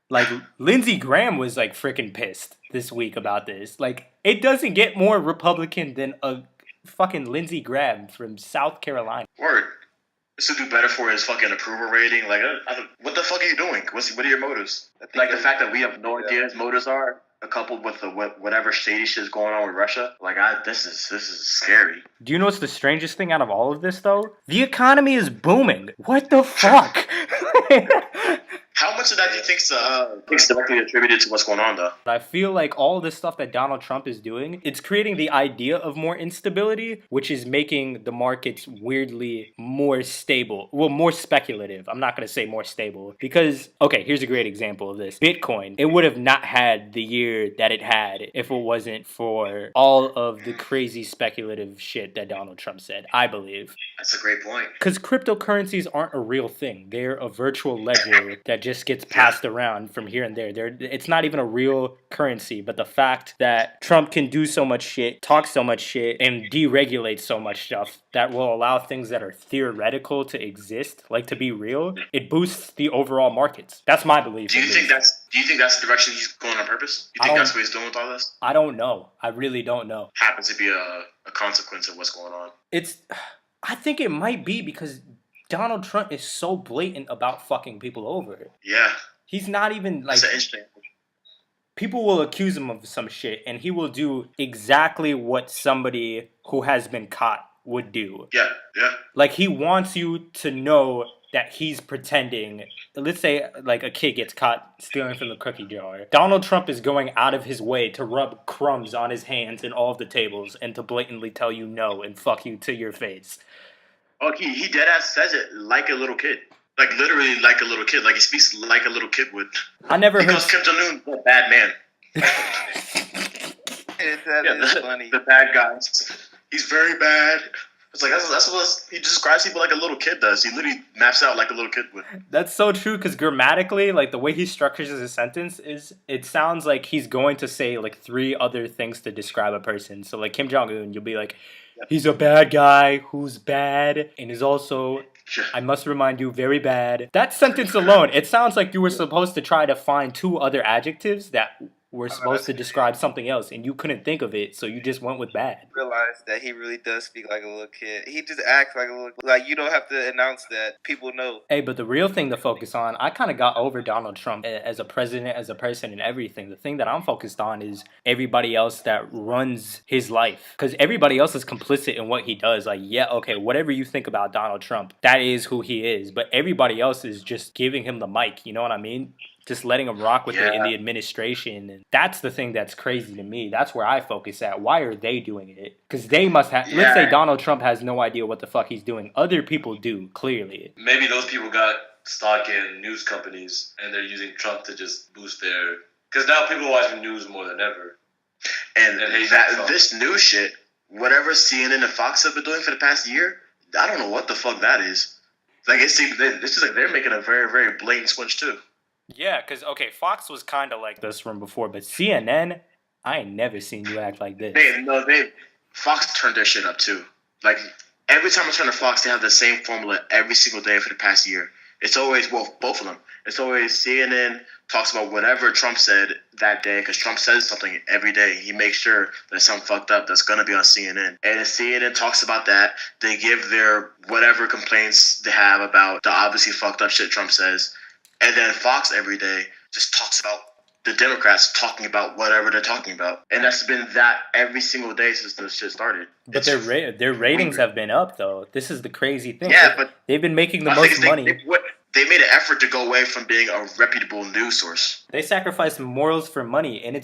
Speaker 3: Like Lindsey Graham was like freaking pissed this week about this. Like it doesn't get more Republican than a fucking Lindsey Graham from South Carolina.
Speaker 4: Word. This would do better for his fucking approval rating. Like, what the fuck are you doing? What are your motives? Like the fact that we have no idea his motives are, coupled with whatever shady shit's going on with Russia. Like, this is scary.
Speaker 3: Do you know what's the strangest thing out of all of this though? The economy is booming. What the fuck?
Speaker 4: How much of that do you think's directly attributed to what's going on, though?
Speaker 3: I feel like all this stuff that Donald Trump is doing, it's creating the idea of more instability, which is making the markets weirdly more stable. Well, more speculative. I'm not going to say more stable. Because, okay, here's a great example of this. Bitcoin, it would have not had the year that it had if it wasn't for all of the crazy speculative shit that Donald Trump said, I believe.
Speaker 4: That's a great point.
Speaker 3: Because cryptocurrencies aren't a real thing. They're a virtual ledger that just gets passed around from here and there. It's not even a real currency, but the fact that Trump can do so much shit, talk so much shit, and deregulate so much stuff that will allow things that are theoretical to exist, like to be real, it boosts the overall markets. That's my belief.
Speaker 4: Do you think that's the direction he's going on purpose? You think that's what he's doing with all this?
Speaker 3: I don't know. I really don't know.
Speaker 4: Happens to be a consequence of what's going on.
Speaker 3: I think it might be because Donald Trump is so blatant about fucking people over.
Speaker 4: Yeah.
Speaker 3: He's not even like...
Speaker 4: That's interesting.
Speaker 3: People will accuse him of some shit, and he will do exactly what somebody who has been caught would do.
Speaker 4: Yeah.
Speaker 3: Like, he wants you to know that he's pretending. Let's say, like, a kid gets caught stealing from the cookie jar. Donald Trump is going out of his way to rub crumbs on his hands and all of the tables and to blatantly tell you no and fuck you to your face.
Speaker 4: Oh, he deadass says it like a little kid. Like literally like a little kid. Like he speaks like a little kid would.
Speaker 3: I never
Speaker 4: He
Speaker 3: heard.
Speaker 4: calls Kim Jong Un a bad man.
Speaker 5: That is funny.
Speaker 4: The bad guys. He's very bad. It's like that's what he describes people like a little kid does. He literally maps out like a little kid would.
Speaker 3: That's so true because grammatically, like the way he structures his sentence is, it sounds like he's going to say like 3 other things to describe a person. So like Kim Jong Un, you'll be like, he's a bad guy who's bad and is also, I must remind you, very bad. That sentence alone, it sounds like you were supposed to try to find 2 other adjectives that were supposed to describe something else, and you couldn't think of it, so you just went with bad.
Speaker 5: Realize that he really does speak like a little kid. He just acts like a little, like you don't have to announce that. People know.
Speaker 3: Hey, but the real thing to focus on, I kind of got over Donald Trump as a president, as a person, and everything. The thing that I'm focused on is everybody else that runs his life. Because everybody else is complicit in what he does. Like, yeah, okay, whatever you think about Donald Trump, that is who he is. But everybody else is just giving him the mic, you know what I mean? Just letting him rock with it in the administration. And that's the thing that's crazy to me. That's where I focus at. Why are they doing it? Because they must have...
Speaker 4: Yeah.
Speaker 3: Let's say Donald Trump has no idea what the fuck he's doing. Other people do, clearly.
Speaker 6: Maybe those people got stock in news companies and they're using Trump to just boost their... Because now people are watching news more than ever.
Speaker 4: And
Speaker 6: hate Trump.
Speaker 4: this new shit, whatever CNN and Fox have been doing for the past year, I don't know what the fuck that is. Like it seems this is like they're making a very, very blatant switch too.
Speaker 3: Yeah, because, okay, Fox was kind of like this from before, but CNN, I ain't never seen you act like this.
Speaker 4: Fox turned their shit up too. Like every time I turn to Fox, they have the same formula every single day for the past year. It's always, well, both of them. It's always CNN talks about whatever Trump said that day, because Trump says something every day. He makes sure there's something fucked up that's going to be on CNN. And if CNN talks about that, they give their whatever complaints they have about the obviously fucked up shit Trump says. And then Fox every day just talks about the Democrats talking about whatever they're talking about. And that's been that every single day since this shit started.
Speaker 3: But their ratings have been up, though. This is the crazy thing.
Speaker 4: Yeah, but
Speaker 3: they've been making the most money.
Speaker 4: They made an effort to go away from being a reputable news source.
Speaker 3: They sacrificed morals for money, and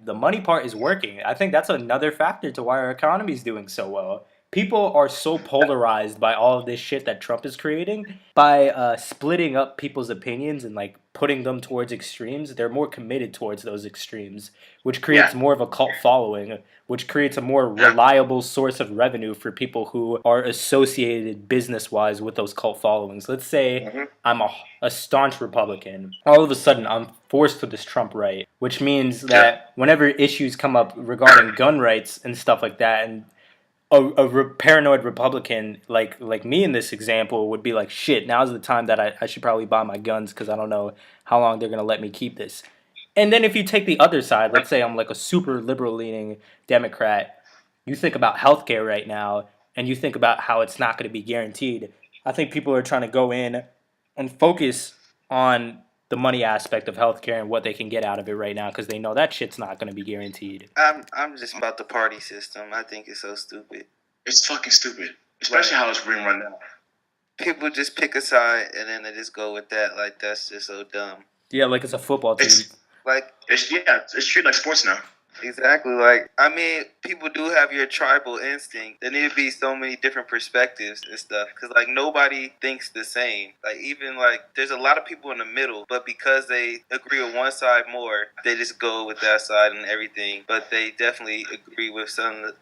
Speaker 3: the money part is working. I think that's another factor to why our economy is doing so well. People are so polarized by all of this shit that Trump is creating. By splitting up people's opinions and like putting them towards extremes, they're more committed towards those extremes, which creates more of a cult following, which creates a more reliable source of revenue for people who are associated business-wise with those cult followings. Let's say I'm a staunch Republican. All of a sudden, I'm forced to this Trump right, which means that whenever issues come up regarding gun rights and stuff like that, and a paranoid Republican like me in this example would be like, shit, now's the time that I should probably buy my guns because I don't know how long they're going to let me keep this. And then if you take the other side, let's say I'm like a super liberal-leaning Democrat, you think about healthcare right now, and you think about how it's not going to be guaranteed. I think people are trying to go in and focus on the money aspect of healthcare and what they can get out of it right now because they know that shit's not going to be guaranteed.
Speaker 5: I'm just about the party system. I think it's so stupid.
Speaker 4: It's fucking stupid, especially how it's being run now.
Speaker 5: People just pick a side and then they just go with that. Like that's just so dumb.
Speaker 3: Yeah, like it's a football team.
Speaker 4: It's treated like sports now.
Speaker 5: Exactly. Like, I mean, people do have your tribal instinct. There need to be so many different perspectives and stuff. Because, like, nobody thinks the same. Like, even, like, there's a lot of people in the middle. But because they agree with one side more, they just go with that side and everything. But they definitely agree with some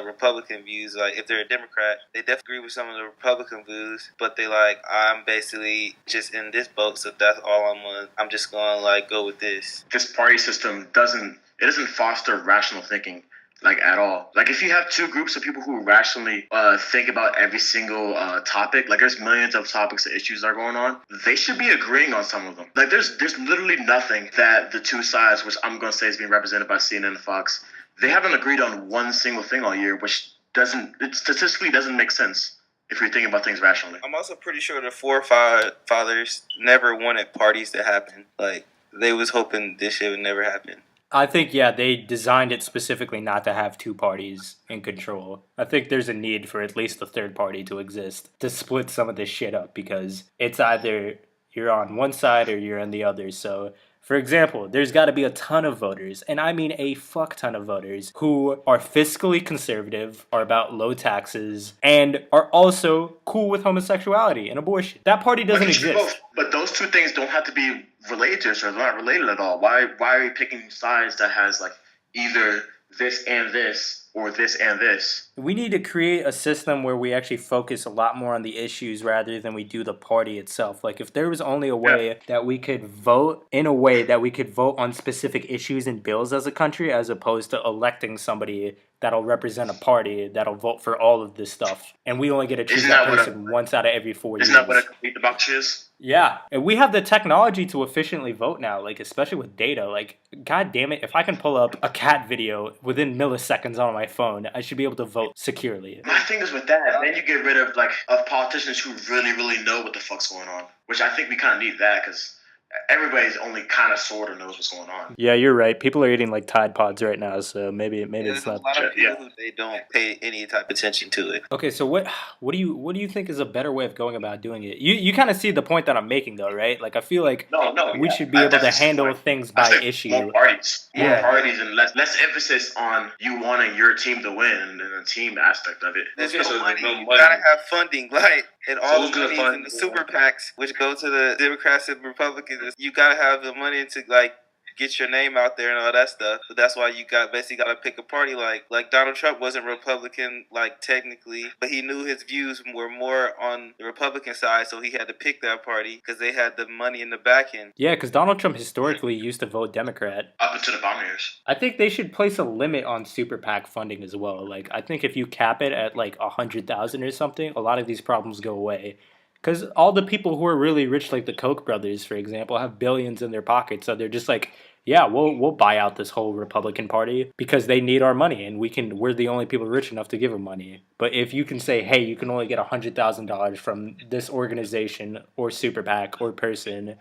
Speaker 5: Republican views. Like, if they're a Democrat, they definitely agree with some of the Republican views. But they, like, I'm basically just in this boat. So that's all I'm just going to, like, go with this.
Speaker 4: This party system doesn't foster rational thinking, like, at all. Like, if you have two groups of people who rationally think about every single topic, like, there's millions of topics and issues that are going on, they should be agreeing on some of them. Like, there's literally nothing that the two sides, which I'm going to say is being represented by CNN and Fox, they haven't agreed on one single thing all year, which statistically doesn't make sense if you're thinking about things rationally.
Speaker 5: I'm also pretty sure the forefathers never wanted parties to happen. Like, they was hoping this shit would never happen.
Speaker 3: I think, yeah, they designed it specifically not to have two parties in control. I think there's a need for at least a third party to exist to split some of this shit up because it's either you're on one side or you're on the other. So For example, there's got to be a ton of voters, and I mean a fuck ton of voters, who are fiscally conservative, are about low taxes, and are also cool with homosexuality and abortion. That party
Speaker 4: But
Speaker 3: doesn't
Speaker 4: you should
Speaker 3: exist.
Speaker 4: both. But those two things don't have to be related to each other. They're not related at all. Why are you picking sides that has like either this and this or this and this?
Speaker 3: We need to create a system where we actually focus a lot more on the issues rather than we do the party itself. Like, if there was only a way that we could vote in a way that we could vote on specific issues and bills as a country, as opposed to electing somebody that'll represent a party that'll vote for all of this stuff, and we only get to choose
Speaker 4: Isn't
Speaker 3: that
Speaker 4: that what
Speaker 3: person once out of every 4 years.
Speaker 4: Isn't that what a complete democracy is?
Speaker 3: Yeah, and we have the technology to efficiently vote now, like, especially with data. Like, god damn it, if I can pull up a cat video within milliseconds on my phone, I should be able to vote securely.
Speaker 4: My thing is with that, then you get rid of politicians who really know what the fuck's going on, which I think we kind of need that because everybody's only kind of sort of knows what's going on.
Speaker 3: Yeah, you're right. People are eating like Tide Pods right now, so maybe
Speaker 5: There's
Speaker 3: it's
Speaker 5: a
Speaker 3: not.
Speaker 5: lot of people who they don't pay any type of attention to it.
Speaker 3: Okay, so what do you think is a better way of going about doing it? You kind of see the point that I'm making though, right? Like, I feel like we should be able to handle things by issue.
Speaker 4: More parties, and less emphasis on you wanting your team to win and the team aspect of it.
Speaker 5: There's
Speaker 6: Okay, so
Speaker 5: no
Speaker 6: there's
Speaker 5: money.
Speaker 6: no
Speaker 5: You
Speaker 6: money.
Speaker 5: gotta have funding, like, and all
Speaker 6: who's
Speaker 5: the
Speaker 6: gonna
Speaker 5: money in
Speaker 6: fund
Speaker 5: the
Speaker 6: the-
Speaker 5: super PACs, which go to the Democrats and Republicans. You gotta have the money to like get your name out there and all that stuff. But that's why you basically got to pick a party. Like Donald Trump wasn't Republican, like technically, but he knew his views were more on the Republican side, so he had to pick that party because they had the money in the back end.
Speaker 3: Yeah, because Donald Trump historically used to vote Democrat.
Speaker 4: Up until the bomb years.
Speaker 3: I think they should place a limit on super PAC funding as well. Like, I think if you cap it at like 100,000 or something, a lot of these problems go away. Because all the people who are really rich, like the Koch brothers, for example, have billions in their pockets. So they're just like, yeah, we'll buy out this whole Republican Party because they need our money, and we're the only people rich enough to give them money. But if you can say, hey, you can only get $100,000 from this organization or super PAC or person,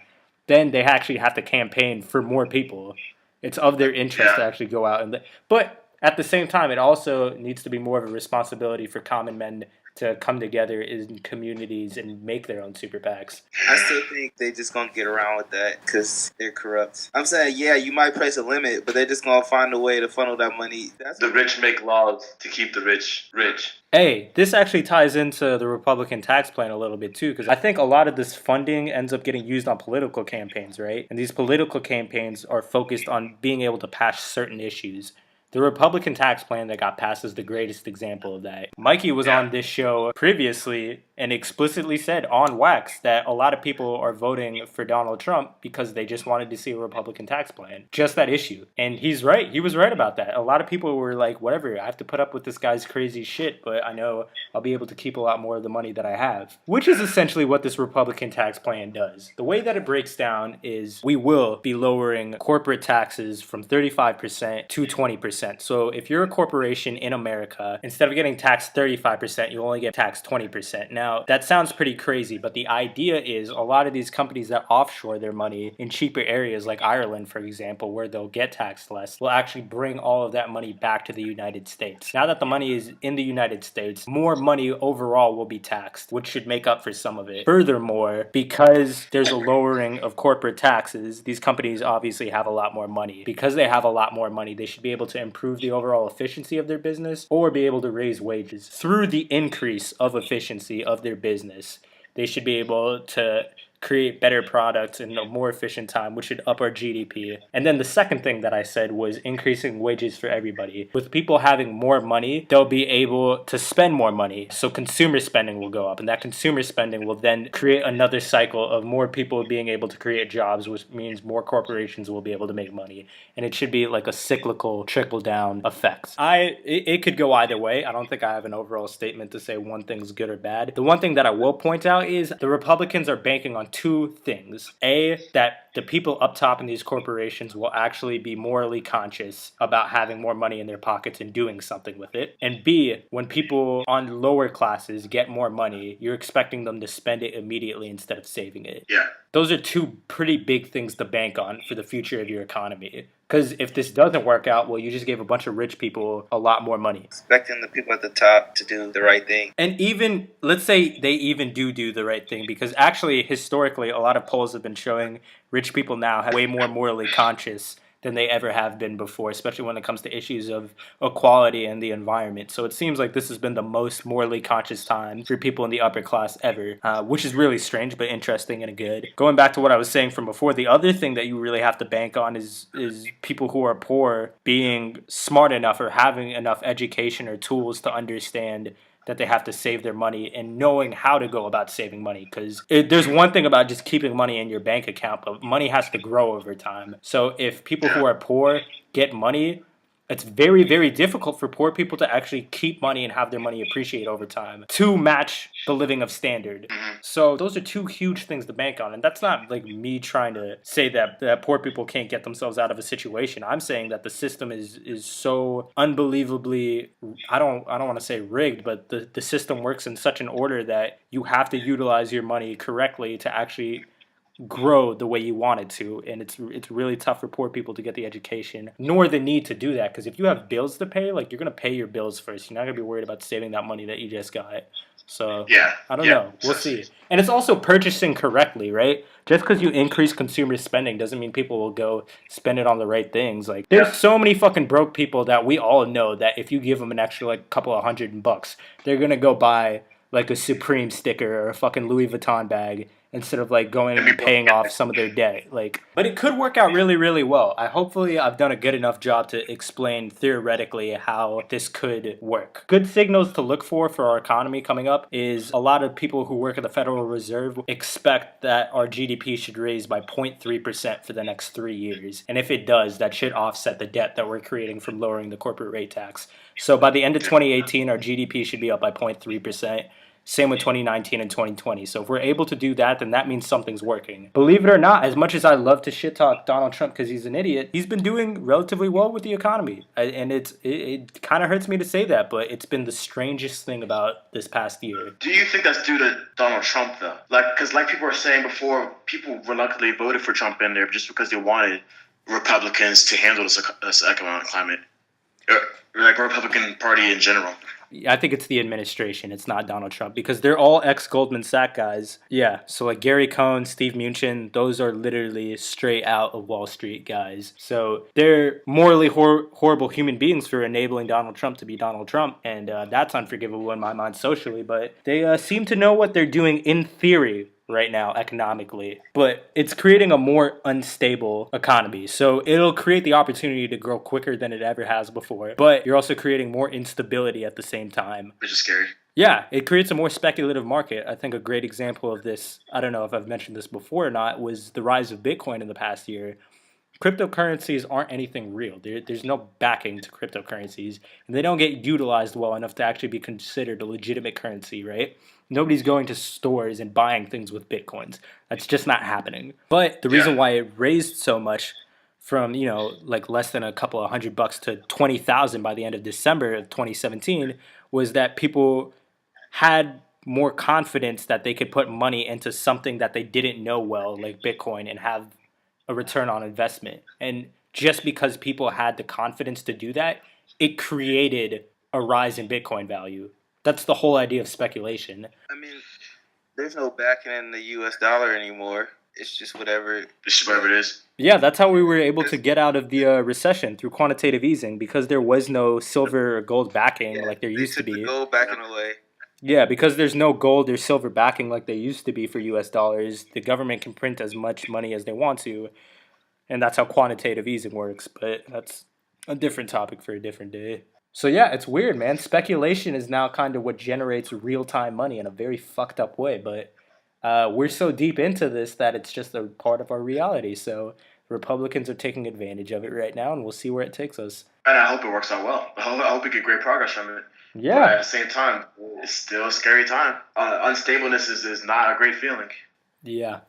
Speaker 3: then they actually have to campaign for more people. It's of their interest to actually go out but at the same time, it also needs to be more of a responsibility for common men to come together in communities and make their own super PACs.
Speaker 5: I still think they just gonna get around with that because they're corrupt. I'm saying, yeah, you might place a limit, but they're just gonna find a way to funnel that money.
Speaker 6: The rich make laws to keep the rich rich.
Speaker 3: Hey, this actually ties into the Republican tax plan a little bit too, because I think a lot of this funding ends up getting used on political campaigns, right? And these political campaigns are focused on being able to pass certain issues. The Republican tax plan that got passed is the greatest example of that. Mikey was on this show previously and explicitly said on wax that a lot of people are voting for Donald Trump because they just wanted to see a Republican tax plan. Just that issue. And he's right. He was right about that. A lot of people were like, whatever, I have to put up with this guy's crazy shit, but I know I'll be able to keep a lot more of the money that I have. Which is essentially what this Republican tax plan does. The way that it breaks down is we will be lowering corporate taxes from 35% to 20%. So if you're a corporation in America, instead of getting taxed 35%, you only get taxed 20%. Now, that sounds pretty crazy, but the idea is a lot of these companies that offshore their money in cheaper areas like Ireland, for example, where they'll get taxed less, will actually bring all of that money back to the United States. Now that the money is in the United States, more money overall will be taxed, which should make up for some of it. Furthermore, because there's a lowering of corporate taxes, these companies obviously have a lot more money. Because they have a lot more money, they should be able to improve the overall efficiency of their business or be able to raise wages. Through the increase of efficiency of their business, they should be able to create better products in a more efficient time, which should up our GDP. And then the second thing that I said was increasing wages for everybody. With people having more money, they'll be able to spend more money. So consumer spending will go up, and that consumer spending will then create another cycle of more people being able to create jobs, which means more corporations will be able to make money. And it should be like a cyclical trickle-down effect. It could go either way. I don't think I have an overall statement to say one thing's good or bad. The one thing that I will point out is the Republicans are banking on two things. A, that the people up top in these corporations will actually be morally conscious about having more money in their pockets and doing something with it. And B, when people on lower classes get more money, you're expecting them to spend it immediately instead of saving it.
Speaker 4: Yeah.
Speaker 3: Those are two pretty big things to bank on for the future of your economy. Because if this doesn't work out, well, you just gave a bunch of rich people a lot more money.
Speaker 5: Expecting the people at the top to do the right thing.
Speaker 3: And even, let's say they even do the right thing, because actually, historically, a lot of polls have been showing rich rich people now have way more morally conscious than they ever have been before, especially when it comes to issues of equality and the environment. So it seems like this has been the most morally conscious time for people in the upper class ever, which is really strange but interesting and good. Going back to what I was saying from before, the other thing that you really have to bank on is people who are poor being smart enough or having enough education or tools to understand that they have to save their money and knowing how to go about saving money. Because there's one thing about just keeping money in your bank account, but money has to grow over time. So if people who are poor get money, it's very, very difficult for poor people to actually keep money and have their money appreciate over time to match the living of standard. So those are two huge things to bank on. And that's not like me trying to say that poor people can't get themselves out of a situation. I'm saying that the system is so unbelievably, I don't want to say rigged, but the system works in such an order that you have to utilize your money correctly to actually grow the way you want it to, and it's really tough for poor people to get the education nor the need to do that, because if you have bills to pay, like, you're gonna pay your bills first. You're not gonna be worried about saving that money that you just got. So I don't know, we'll see. And it's also purchasing correctly, right? Just because you increase consumer spending doesn't mean people will go spend it on the right things. Like, there's so many fucking broke people that we all know that if you give them an extra like couple of $100, they're gonna go buy like a Supreme sticker or a fucking Louis Vuitton bag instead of like going and paying off some of their debt. Like, but it could work out really, really well. Hopefully I've done a good enough job to explain theoretically how this could work. Good signals to look for our economy coming up is a lot of people who work at the Federal Reserve expect that our GDP should raise by 0.3% for the next 3 years. And if it does, that should offset the debt that we're creating from lowering the corporate rate tax. So by the end of 2018, our GDP should be up by 0.3%. Same with 2019 and 2020. So if we're able to do that, then that means something's working. Believe it or not, as much as I love to shit talk Donald Trump because he's an idiot, he's been doing relatively well with the economy. And it kind of hurts me to say that, but it's been the strangest thing about this past year.
Speaker 4: Do you think that's due to Donald Trump, though? Because like people were saying before, people reluctantly voted for Trump in there just because they wanted Republicans to handle this economic climate. Or like Republican Party in general.
Speaker 3: I think it's the administration. It's not Donald Trump because they're all ex-Goldman Sachs guys. Yeah, so like Gary Cohn, Steve Mnuchin, those are literally straight out of Wall Street guys. So they're morally horrible human beings for enabling Donald Trump to be Donald Trump, and that's unforgivable in my mind socially, but they seem to know what they're doing in theory right now economically, but it's creating a more unstable economy. So it'll create the opportunity to grow quicker than it ever has before, but you're also creating more instability at the same time.
Speaker 4: Which is scary.
Speaker 3: Yeah, it creates a more speculative market. I think a great example of this, I don't know if I've mentioned this before or not, was the rise of Bitcoin in the past year. Cryptocurrencies aren't anything real. There's no backing to cryptocurrencies, and they don't get utilized well enough to actually be considered a legitimate currency, right? Nobody's going to stores and buying things with Bitcoins. That's just not happening. But the reason why it raised so much from, like less than a couple of $100 to 20,000 by the end of December of 2017 was that people had more confidence that they could put money into something that they didn't know well, like Bitcoin, and have a return on investment. And just because people had the confidence to do that, it created a rise in Bitcoin value. That's the whole idea of speculation.
Speaker 5: I mean, there's no backing in the U.S. dollar anymore. It's just whatever.
Speaker 4: It's just whatever it is.
Speaker 3: Yeah, that's how we were able to get out of the recession, through quantitative easing, because there was no silver or gold backing like there used to be.
Speaker 5: The gold backing away.
Speaker 3: Yeah, because there's no gold or silver backing like there used to be for U.S. dollars, the government can print as much money as they want to, and that's how quantitative easing works. But that's a different topic for a different day. So yeah, it's weird, man. Speculation is now kind of what generates real-time money in a very fucked up way, but we're so deep into this that it's just a part of our reality. So Republicans are taking advantage of it right now, and we'll see where it takes us.
Speaker 4: And I hope it works out well. I hope we get great progress from it.
Speaker 3: Yeah.
Speaker 4: But at the same time, it's still a scary time. Unstableness is not a great feeling.
Speaker 3: Yeah,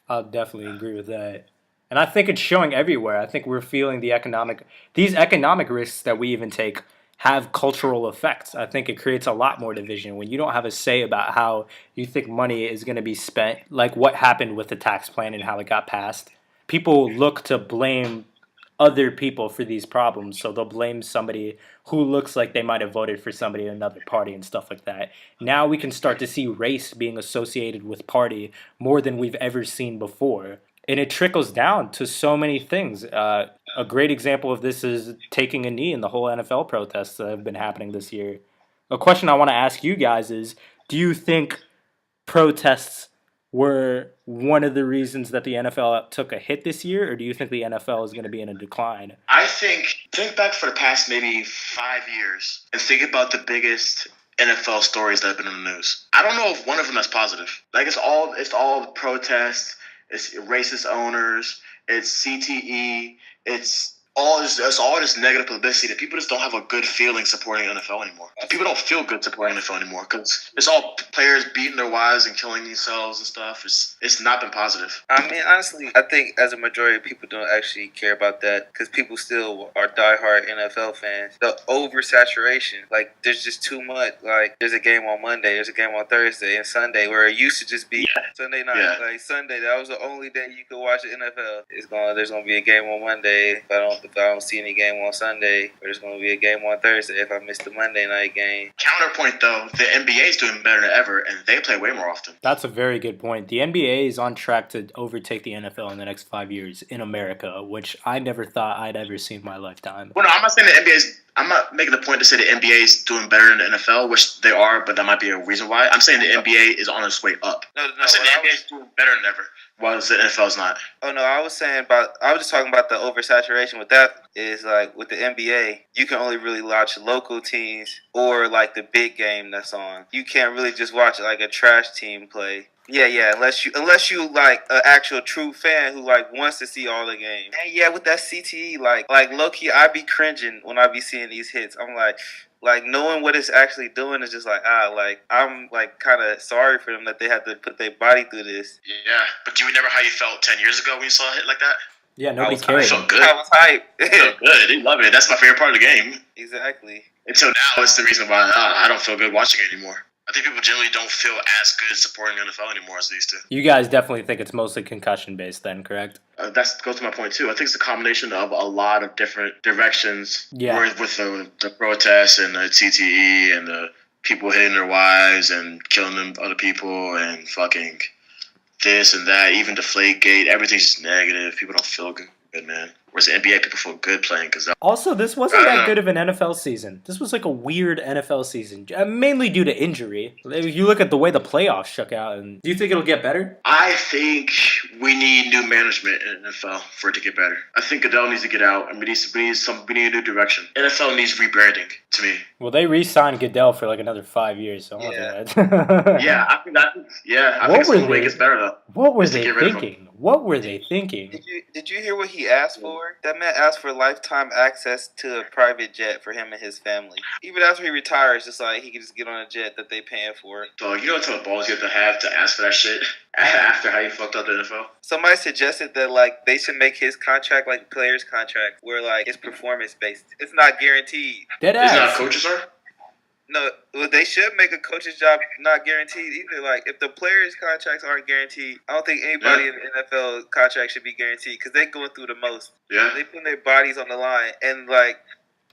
Speaker 3: I'll definitely agree with that. And I think it's showing everywhere. I think we're feeling these economic risks that we even take have cultural effects. I think it creates a lot more division when you don't have a say about how you think money is going to be spent, like what happened with the tax plan and how it got passed. People look to blame other people for these problems, so they'll blame somebody who looks like they might have voted for somebody in another party and stuff like that. Now we can start to see race being associated with party more than we've ever seen before. And it trickles down to so many things. A great example of this is taking a knee in the whole NFL protests that have been happening this year. A question I want to ask you guys is, do you think protests were one of the reasons that the NFL took a hit this year, or do you think the NFL is going to be in a decline?
Speaker 4: I think back for the past maybe 5 years and think about the biggest NFL stories that have been in the news. I don't know if one of them is positive. Like it's all protests, it's racist owners, it's CTE, it's all this negative publicity that people just don't have a good feeling supporting NFL anymore. People don't feel good supporting NFL anymore because it's all players beating their wives and killing themselves and stuff. It's not been positive.
Speaker 5: I mean, honestly, I think as a majority of people don't actually care about that because people still are diehard NFL fans. The oversaturation, like there's just too much. Like there's a game on Monday, there's a game on Thursday and Sunday, where it used to just be Sunday night.
Speaker 4: Yeah.
Speaker 5: Like Sunday, that was the only day you could watch the NFL. There's gonna be a game on Monday. If I don't see any game on Sunday, there's gonna be a game on Thursday if I miss the Monday night game.
Speaker 4: Counterpoint though, the NBA is doing better than ever, and they play way more often.
Speaker 3: That's a very good point. The NBA is on track to overtake the NFL in the next 5 years in America, which I never thought I'd ever see in my lifetime.
Speaker 4: Well, no, I'm not saying the NBA is. I'm not making the point to say the NBA is doing better than the NFL, which they are, but that might be a reason why. I'm saying the NBA is on its way up.
Speaker 5: No,
Speaker 4: I'm saying the NBA is doing better than ever, while the NFL's not.
Speaker 5: Oh no, I was just talking about the oversaturation with that is like with the NBA, you can only really watch local teams or like the big game that's on. You can't really just watch like a trash team play. Yeah, unless you like an actual true fan who like wants to see all the games. And yeah, with that CTE, like low key, I be cringing when I be seeing these hits. I'm like knowing what it's actually doing is just like I'm like kind of sorry for them that they had to put their body through this.
Speaker 4: Yeah, but do you remember how you felt 10 years ago when you saw a hit like that?
Speaker 3: Yeah, nobody cared.
Speaker 4: I felt good.
Speaker 5: I was hyped.
Speaker 4: I felt good. They love it. That's my favorite part of the game.
Speaker 5: Exactly.
Speaker 4: Until now, it's the reason why I don't feel good watching it anymore. I think people generally don't feel as good supporting the NFL anymore as they used to.
Speaker 3: You guys definitely think it's mostly concussion based then, correct?
Speaker 4: That goes to my point too. I think it's a combination of a lot of different directions.
Speaker 3: Yeah.
Speaker 4: With the protests and the TTE and the people hitting their wives and killing them other people and fucking this and that, even Deflategate, everything's just negative. People don't feel good, man. Whereas the NBA, people feel good playing because.
Speaker 3: Also, this wasn't that good of an NFL season. This was like a weird NFL season, mainly due to injury. If you look at the way the playoffs shook out, and do you think it'll get better?
Speaker 4: I think we need new management in the NFL for it to get better. I think Goodell needs to get out, and we need a new direction. NFL needs rebranding to me.
Speaker 3: Well, they re-signed Goodell for like another 5 years, so I don't think
Speaker 4: I think it's the way it gets better though.
Speaker 3: What were they thinking? What were they thinking?
Speaker 5: Did you hear what he asked for? That man asked for lifetime access to a private jet for him and his family. Even after he retires, just like he can just get on a jet that they paying for.
Speaker 4: So you know what type of balls you have to ask for that shit after how you fucked up the NFL?
Speaker 5: Somebody suggested that like they should make his contract like players' contract, where like it's performance based. It's not guaranteed.
Speaker 3: Dead
Speaker 4: It's
Speaker 3: ass.
Speaker 4: not coaches, sir?
Speaker 5: No, well, they should make a coach's job not guaranteed either. Like, if the players' contracts aren't guaranteed, I don't think anybody in the NFL contract should be guaranteed because they're going through the most.
Speaker 4: Yeah.
Speaker 5: They put their bodies on the line, and, like,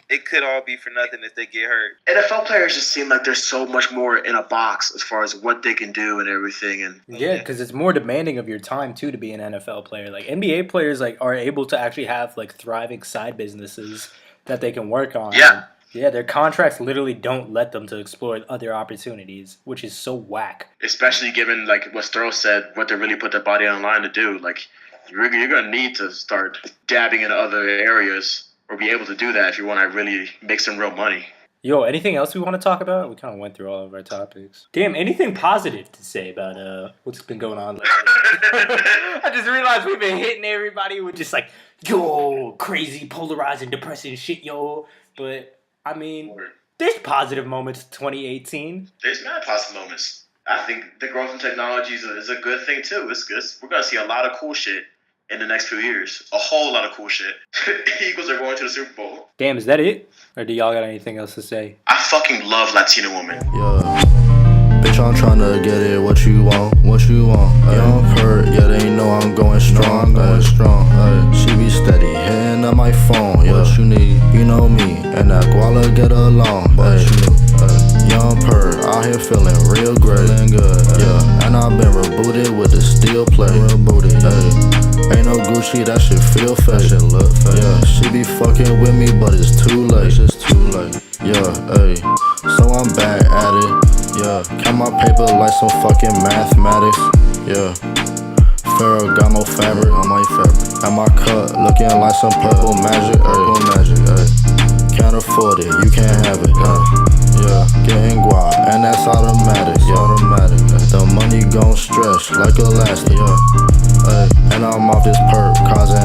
Speaker 5: it could all be for nothing if they get hurt.
Speaker 4: NFL players just seem like there's so much more in a box as far as what they can do and everything. And
Speaker 3: yeah, because it's more demanding of your time, too, to be an NFL player. Like, NBA players, like, are able to actually have, like, thriving side businesses that they can work on.
Speaker 4: Yeah.
Speaker 3: Yeah, their contracts literally don't let them to explore other opportunities, which is so whack.
Speaker 4: Especially given, like, what Sterl said, what they really put their body on the line to do. Like, you're going to need to start dabbing in other areas or be able to do that if you want to really make some real money.
Speaker 3: Yo, anything else we want to talk about? We kind of went through all of our topics. Damn, anything positive to say about what's been going on lately? I just realized we've been hitting everybody with just like, yo, crazy, polarizing, depressing shit, yo. But I mean, there's positive moments in 2018.
Speaker 4: There's mad positive moments. I think the growth in technology is a good thing, too. It's good. We're going to see a lot of cool shit in the next few years. A whole lot of cool shit. Eagles are going to the Super Bowl.
Speaker 3: Damn, is that it? Or do y'all got anything else to say?
Speaker 4: I fucking love Latina women.
Speaker 2: Yeah. Bitch, I'm tryna get it, what you want? Young hurt, yeah, they know I'm going strong, She be steady, hitting up my phone, yeah. What you need, you know me, and that guala get along, Young Pert, out here feeling real great, yeah. And I've been rebooted with the steel plate, Gucci, that shit feel fake. That shit look fake. Yeah, she be fucking with me, but it's too late. It's just too late. Yeah, ayy. So I'm back at it. Yeah, count my paper like some fucking mathematics. Yeah. Ferragamo fabric on my fabric. At my cut, looking like some purple magic. Purple magic, ayy. Can't afford it, you can't have it. Yeah, getting guap, and that's automatic. Yeah, automatic. The money gon' stretch like elastic. Yeah, ayy. And I'm off this perk, causing